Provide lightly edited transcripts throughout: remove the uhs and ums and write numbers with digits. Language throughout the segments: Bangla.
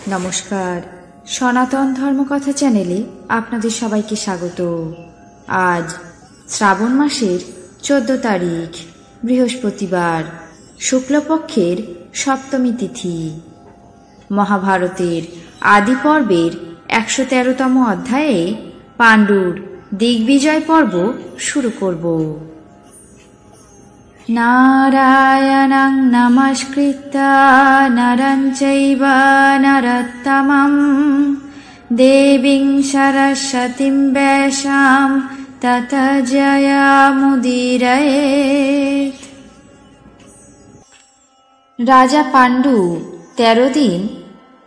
নমস্কার, সনাতন ধর্মকথা চ্যানেলে আপনাদের সবাইকে স্বাগত। আজ শ্রাবণ মাসের 14 তারিখ, বৃহস্পতিবার, শুক্লপক্ষের সপ্তমী তিথি। মহাভারতের আদি পর্বের 113তম অধ্যায়ে পাণ্ডুর দিগ্বিজয় পর্ব শুরু করব। নারায়ণং নমস্কৃত্য নরং চৈব নরোত্তমং দেবীং সরস্বতীং ব্যাসাং ততো জয়মুদীরয়েৎ। রাজা পাণ্ডু 13 দিন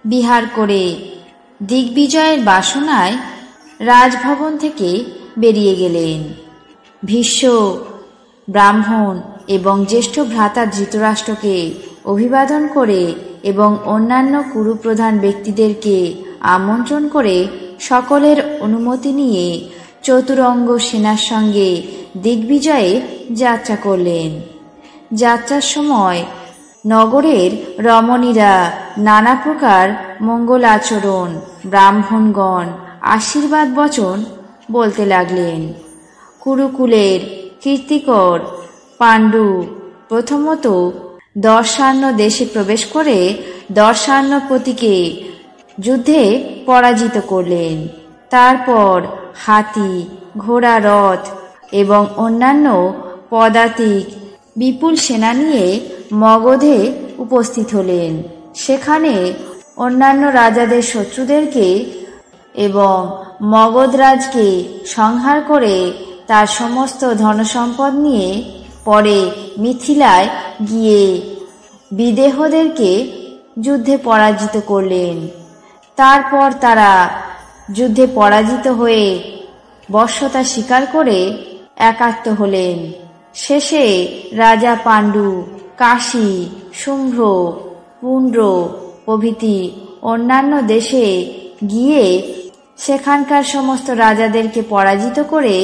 বিহার করে দিগ্বিজয়ের বাসনায় রাজভবন থেকে বেরিয়ে গেলেন। ভীষ্ম, ব্রাহ্মণ এবং জ্যেষ্ঠ ভ্রাতা ধৃতরাষ্ট্রকে অভিবাদন করে এবং অন্যান্য কুরুপ্রধান ব্যক্তিদেরকে আমন্ত্রণ করে সকলের অনুমতি নিয়ে চতুরঙ্গ সেনার সঙ্গে দিগ্বিজয়ে যাত্রা করলেন। যাত্রার সময় নগরের রমণীরা নানা প্রকার মঙ্গল আচরণ, ব্রাহ্মণগণ আশীর্বাদ বচন বলতে লাগলেন। কুরুকুলের কীর্তিকর পাণ্ডু প্রথমত দর্শান্য দেশে প্রবেশ করে দর্শান্যপতিকে যুদ্ধে পরাজিত করলেন। তারপর হাতি, ঘোড়া, রথ এবং অন্যান্য পদাতিক বিপুল সেনা নিয়ে মগধে উপস্থিত হলেন। সেখানে অন্যান্য রাজাদের শত্রুদেরকে এবং মগধরাজকে সংহার করে তার সমস্ত ধনসম্পদ নিয়ে পরে মিথিলায় গিয়ে বিদেহদেরকে যুদ্ধে পরাজিত করলেন। তারপর তারা যুদ্ধে পরাজিত হয়ে বশ্যতা স্বীকার করে একাত্ম হলেন। শেষে রাজা পাণ্ডু কাশী, শুম্ভ, পুণ্ড্র প্রভৃতি অন্যান্য দেশে গিয়ে সেখানকার সমস্ত রাজাদেরকে পরাজিত করে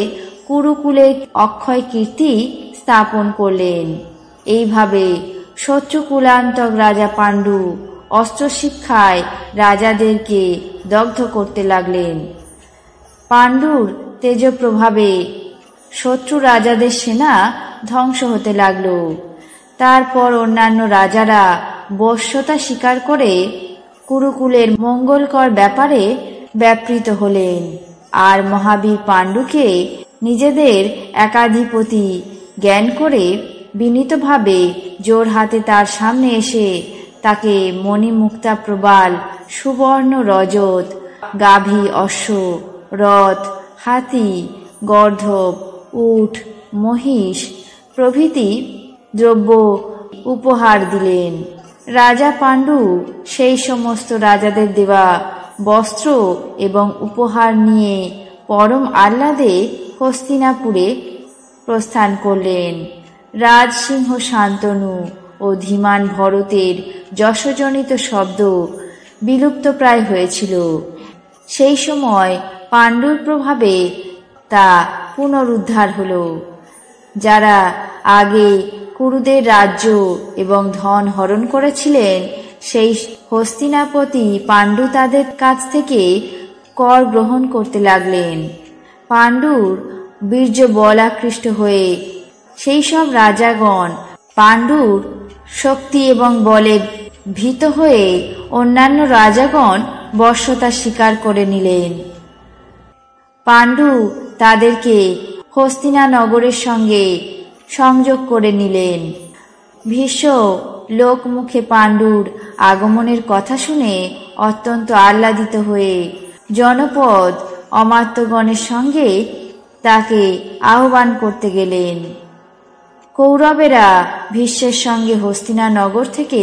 কুরুকুলে অক্ষয় কীর্তি স্থাপন করলেন। এইভাবে শত্রুকুলান্তক রাজা পাণ্ডু অস্ত্রশিক্ষায় রাজাদেরকে দগ্ধ করতে লাগলেন। পাণ্ডুর তেজপ্রভাবে শত্রু রাজাদের সেনা ধ্বংস হতে লাগল। তারপর অন্যান্য রাজারা বশ্যতা স্বীকার করে কুরুকুলের মঙ্গলকর ব্যাপারে ব্যাপৃত হলেন আর মহাবীর পাণ্ডুকে নিজেদের একাধিপতি জ্ঞান করে বিনীতভাবে জোর হাতে তার সামনে এসে তাকে মণিমুক্তা প্রবাল, সুবর্ণ রজত, গাভী, অশ্ব, রথ, হাতি, গর্ধব, উট, মহিষ প্রভৃতি দ্রব্য উপহার দিলেন। রাজা পাণ্ডু সেই সমস্ত রাজাদের দেওয়া বস্ত্র এবং উপহার নিয়ে পরম আহ্লাদে হস্তিনাপুরে প্রস্থান করলেন। রাজসিংহ শান্তনু ও ধীমান ভরতের যশজনিত শব্দ বিলুপ্তপ্রায় হয়েছিল। সেই সময় পাণ্ডুর প্রভাবে তা পুনরুদ্ধার হল। যারা আগে কুরুদের রাজ্য এবং ধন হরণ করেছিলেন, সেই হস্তিনাপতি পাণ্ডু তাদের কাছ থেকে কর গ্রহণ করতে লাগলেন। পাণ্ডুর বীর্য বলাকৃষ্ট হয়ে সেই সব রাজাগণ পাণ্ডুর শক্তি এবং বলে ভীত হয়ে অন্যান্য রাজাগণ বশ্যতা স্বীকার করে নিলেন। পাণ্ডু তাদেরকে হস্তিনা নগরের সঙ্গে সংযোগ করে নিলেন। ভীষ্ম লোকমুখে পাণ্ডুর আগমনের কথা শুনে অত্যন্ত আহ্লাদিত হয়ে জনপদ অমাত্যগণের সঙ্গে তাকে আহ্বান করতে গেলেন। কৌরবেরা ভীষ্মের সঙ্গে হস্তিনা নগর থেকে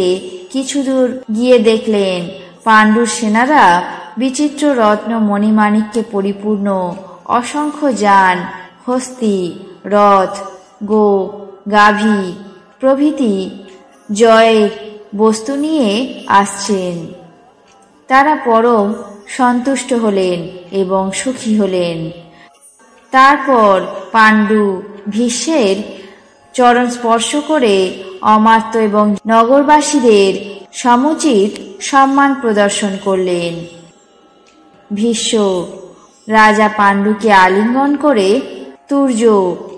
কিছু দূর গিয়ে দেখলেন পাণ্ডুর সেনারা বিচিত্র রত্ন মণিমাণিক্যে পরিপূর্ণ অসংখ্য যান, হস্তি, রথ, গো, গাভী প্রভৃতি জয়ের বস্তু নিয়ে আসছেন। তারা পরম সন্তুষ্ট হলেন এবং সুখী হলেন। তারপর পাণ্ডু ভীষ্মের চরণ স্পর্শ করে অমাত্য এবং নগরবাসীদের সমুচিত সম্মান প্রদর্শন করলেন। ভীষ্ম রাজা পাণ্ডুকে আলিঙ্গন করে তুর্য,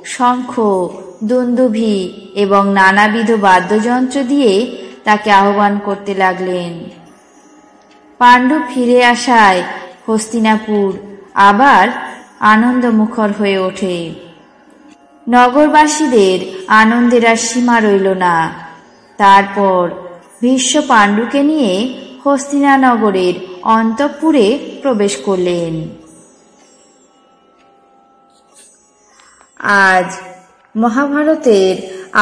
শঙ্খ, দুন্দুভি এবং নানাবিধ বাদ্যযন্ত্র দিয়ে তাকে আহ্বান করতে লাগলেন। পাণ্ডু ফিরে আসায় হস্তিনাপুর আবার আনন্দমুখর হয়ে ওঠে। নগরবাসীদের আনন্দের আর সীমা রইল না। তারপর ভীষ্ম পাণ্ডুকে নিয়ে হস্তিনানগরের অন্তঃপুরে প্রবেশ করলেন। আজ মহাভারতের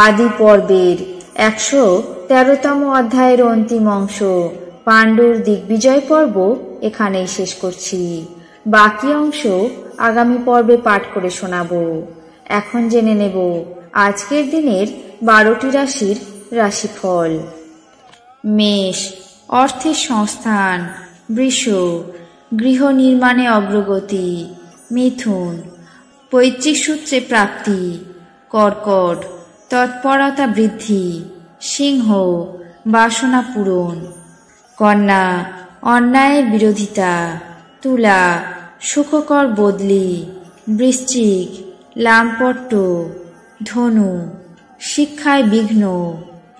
আদি পর্বের 113তম অধ্যায়ের অন্তিম অংশ পাণ্ডুর দিগ্বিজয় পর্ব এখানেই শেষ করছি। বাকি অংশ আগামী পর্বে পাঠ করে শোনাবো। এখন জেনে নেব আজকের দিনের 12টি রাশির রাশিফল। মেষ অর্থের সংস্থান, বৃষ গৃহ নির্মাণে অগ্রগতি, মিথুন পৈতৃক সূত্রে প্রাপ্তি, কর্কট তৎপরতা বৃদ্ধি, সিংহ বাসনা পূরণ, কন্যা অন্যায়ের বিরোধিতা, তুলা সুখকর বদলি, বৃশ্চিক লাম্পট্য, ধনু শিক্ষায় বিঘ্ন,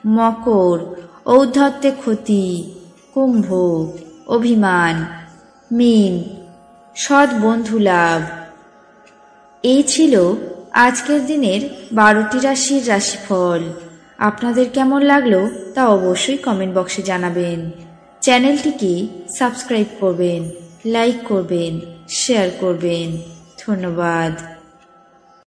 মকর ঔদ্ধত্যে ক্ষতি, কুম্ভ অভিমান, মীন সৎ বন্ধু লাভ। এই ছিল আজকের দিনের 12টি রাশির রাশিফল। আপনাদের কেমন লাগলো তা অবশ্যই কমেন্ট বক্সে জানাবেন। চ্যানেলটিকে সাবস্ক্রাইব করবেন, লাইক করবেন, শেয়ার করবেন। ধন্যবাদ।